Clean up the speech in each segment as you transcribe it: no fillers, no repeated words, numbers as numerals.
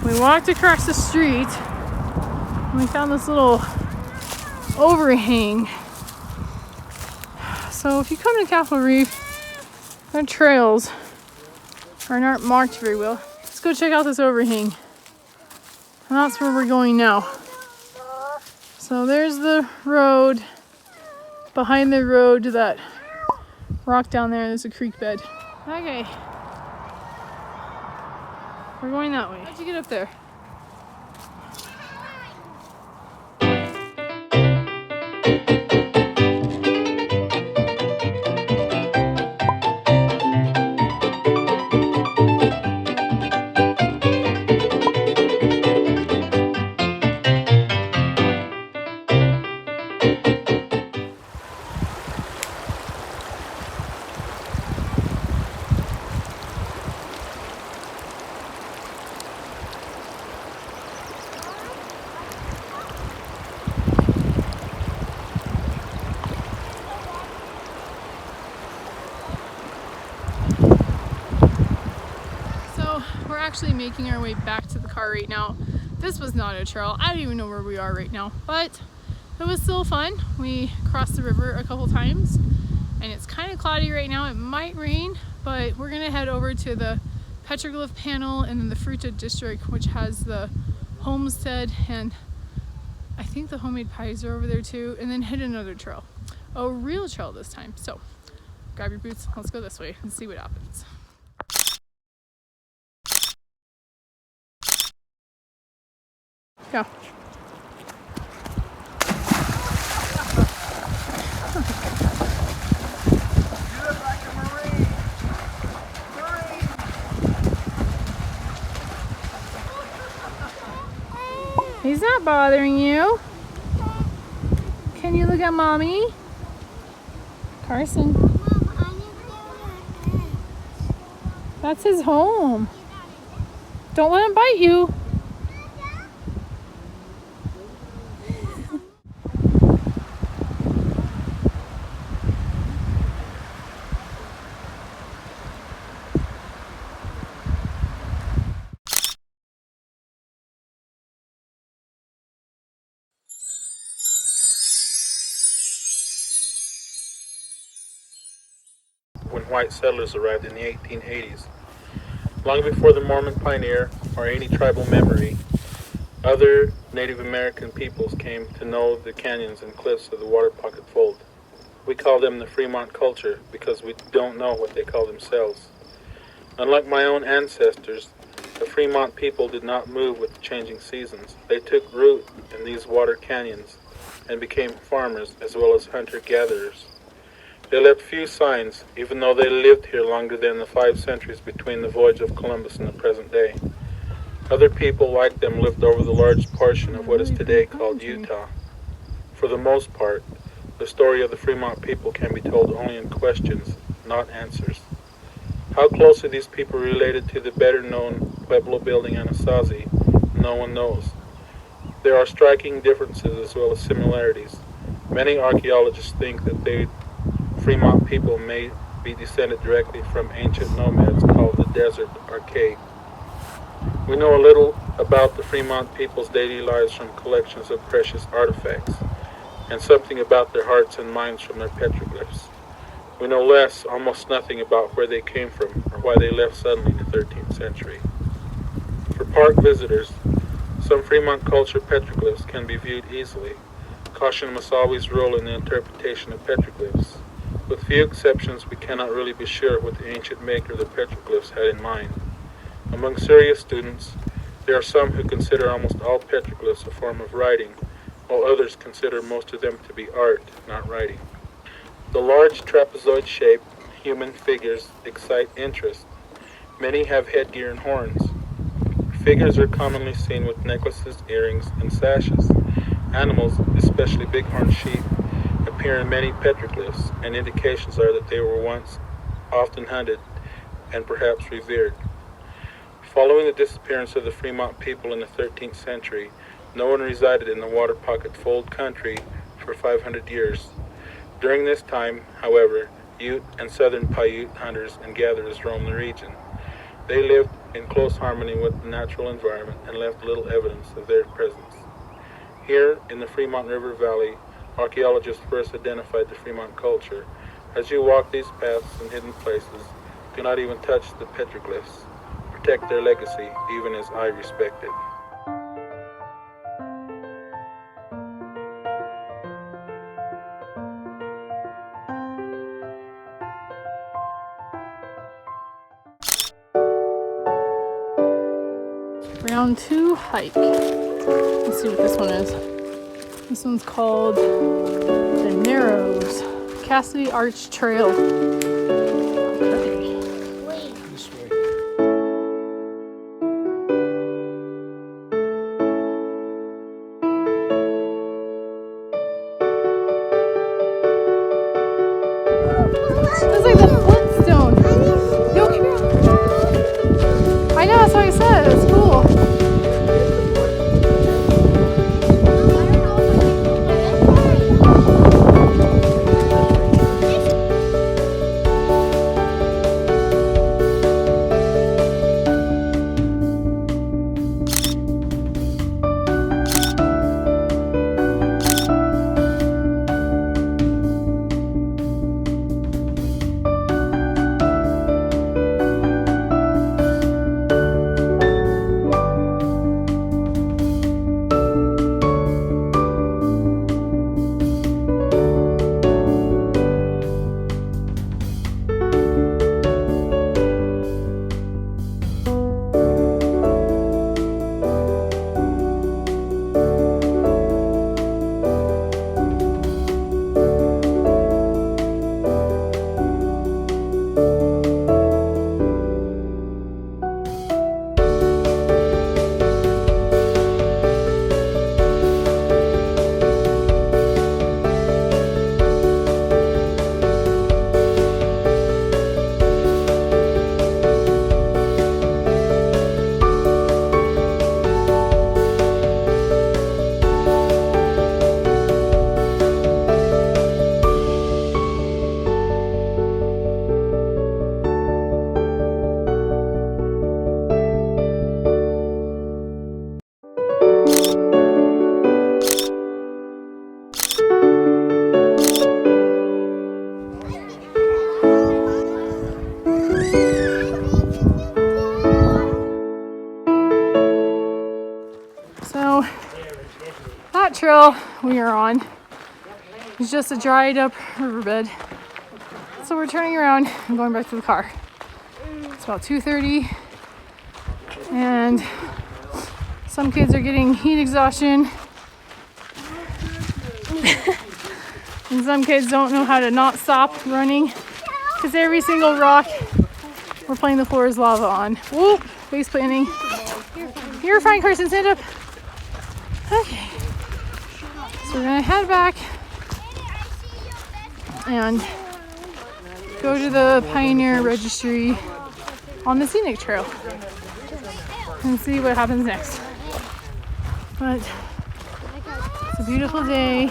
We walked across the street and we found this little overhang. So if you come to Capitol Reef, our trails are not marked very well. Let's go check out this overhang. And that's where we're going now. So there's the road. Behind the road to that rock down there's a creek bed. Okay. We're going that way. How'd you get up there? We're actually making our way back to the car right now. This was not a trail. I don't even know where we are right now, but it was still fun. We crossed the river a couple times and it's kind of cloudy right now. It might rain, but we're gonna head over to the petroglyph panel and then the Fruta district, which has the homestead and I think the homemade pies are over there too, and then hit another trail. A real trail this time. So grab your boots, let's go this way and see what happens. Go. He's not bothering you. Can you look at mommy? Carson. That's his home. Don't let him bite you. When white settlers arrived in the 1880s. Long before the Mormon pioneer or any tribal memory, other Native American peoples came to know the canyons and cliffs of the Water Pocket Fold. We call them the Fremont culture because we don't know what they call themselves. Unlike my own ancestors, the Fremont people did not move with the changing seasons. They took root in these water canyons and became farmers as well as hunter-gatherers. They left few signs, even though they lived here longer than the 5 centuries between the voyage of Columbus and the present day. Other people like them lived over the large portion of what is today called Utah. For the most part, the story of the Fremont people can be told only in questions, not answers. How closely these people related to the better-known Pueblo building Anasazi, no one knows. There are striking differences as well as similarities. Many archaeologists think that the Fremont people may be descended directly from ancient nomads called the Desert Archaic. We know a little about the Fremont people's daily lives from collections of precious artifacts, and something about their hearts and minds from their petroglyphs. We know less, almost nothing, about where they came from or why they left suddenly in the 13th century. For park visitors, some Fremont culture petroglyphs can be viewed easily. Caution must always rule in the interpretation of petroglyphs. With few exceptions, we cannot really be sure what the ancient maker of the petroglyphs had in mind. Among serious students, there are some who consider almost all petroglyphs a form of writing, while others consider most of them to be art, not writing. The large trapezoid-shaped human figures excite interest. Many have headgear and horns. Figures are commonly seen with necklaces, earrings, and sashes. Animals, especially bighorn sheep, appear in many petroglyphs, and indications are that they were once often hunted and perhaps revered. Following the disappearance of the Fremont people in the 13th century, no one resided in the Water Pocket Fold country for 500 years. During this time, however, Ute and Southern Paiute hunters and gatherers roamed the region. They lived in close harmony with the natural environment and left little evidence of their presence. Here, in the Fremont River Valley, archaeologists first identified the Fremont culture. As you walk these paths and hidden places, do not even touch the petroglyphs. Protect their legacy, even as I respect it. Round 2 hike. Let's see what this one is. This one's called the Narrows Cassidy Arch Trail. Okay. This way. It's like the Flintstone. Yo, come here. I know, that's what I said. It's cool. So that trail we are on is just a dried up riverbed. So we're turning around and going back to the car. It's about 2:30 and some kids are getting heat exhaustion and some kids don't know how to not stop running because every single rock we're playing the floor is lava on. Whoop, face planting. You're fine, Carson, stand up. Okay, so we're gonna head back and go to the Pioneer Registry on the scenic trail and see what happens next. But it's a beautiful day.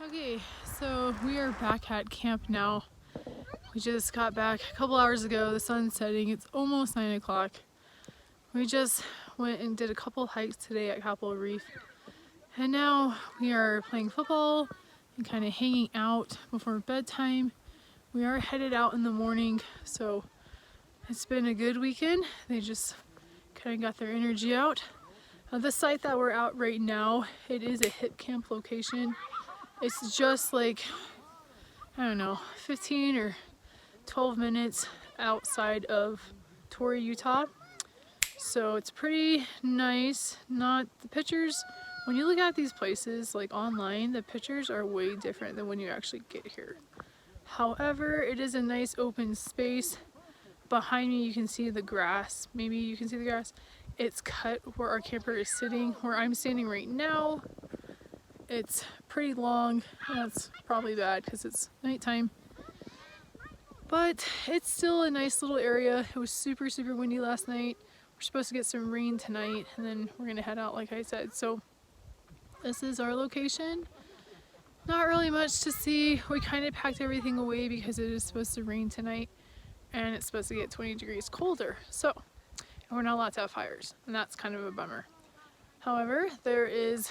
Okay, so we are back at camp now. We just got back a couple hours ago. The sun's setting. It's almost 9 o'clock. We just went and did a couple hikes today at Capitol Reef. And now we are playing football and kind of hanging out before bedtime. We are headed out in the morning, so it's been a good weekend. They just kind of got their energy out. The site that we're at right now, it is a hip camp location. It's just like, I don't know, 15 or 12 minutes outside of Torrey, Utah. So it's pretty nice. Not the pictures, when you look at these places like online, the pictures are way different than when you actually get here. However, it is a nice open space. Behind me you can see the grass. Maybe you can see the grass. It's cut where our camper is sitting. Where I'm standing right now, it's pretty long. That's probably bad because it's nighttime. But it's still a nice little area. It was super, super windy last night. We're supposed to get some rain tonight, and then we're gonna head out like I said. So this is our location. Not really much to see. We kind of packed everything away because it is supposed to rain tonight and it's supposed to get 20 degrees colder. So, and we're not allowed to have fires, and that's kind of a bummer. However, there is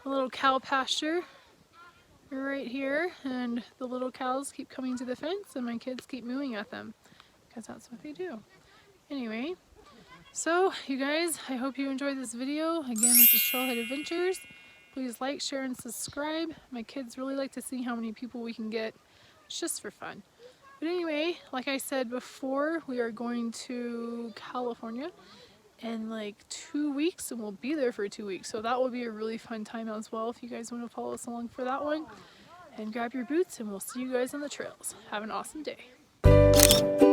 a little cow pasture right here, and the little cows keep coming to the fence and my kids keep mooing at them because that's what they do. Anyway, so you guys, I hope you enjoyed this video. Again, this is Trailhead Adventures. Please like, share, and subscribe. My kids really like to see how many people we can get. It's just for fun. But anyway, like I said before, we are going to California in like 2 weeks, and we'll be there for 2 weeks. So that will be a really fun time as well if you guys want to follow us along for that one. And grab your boots, and we'll see you guys on the trails. Have an awesome day.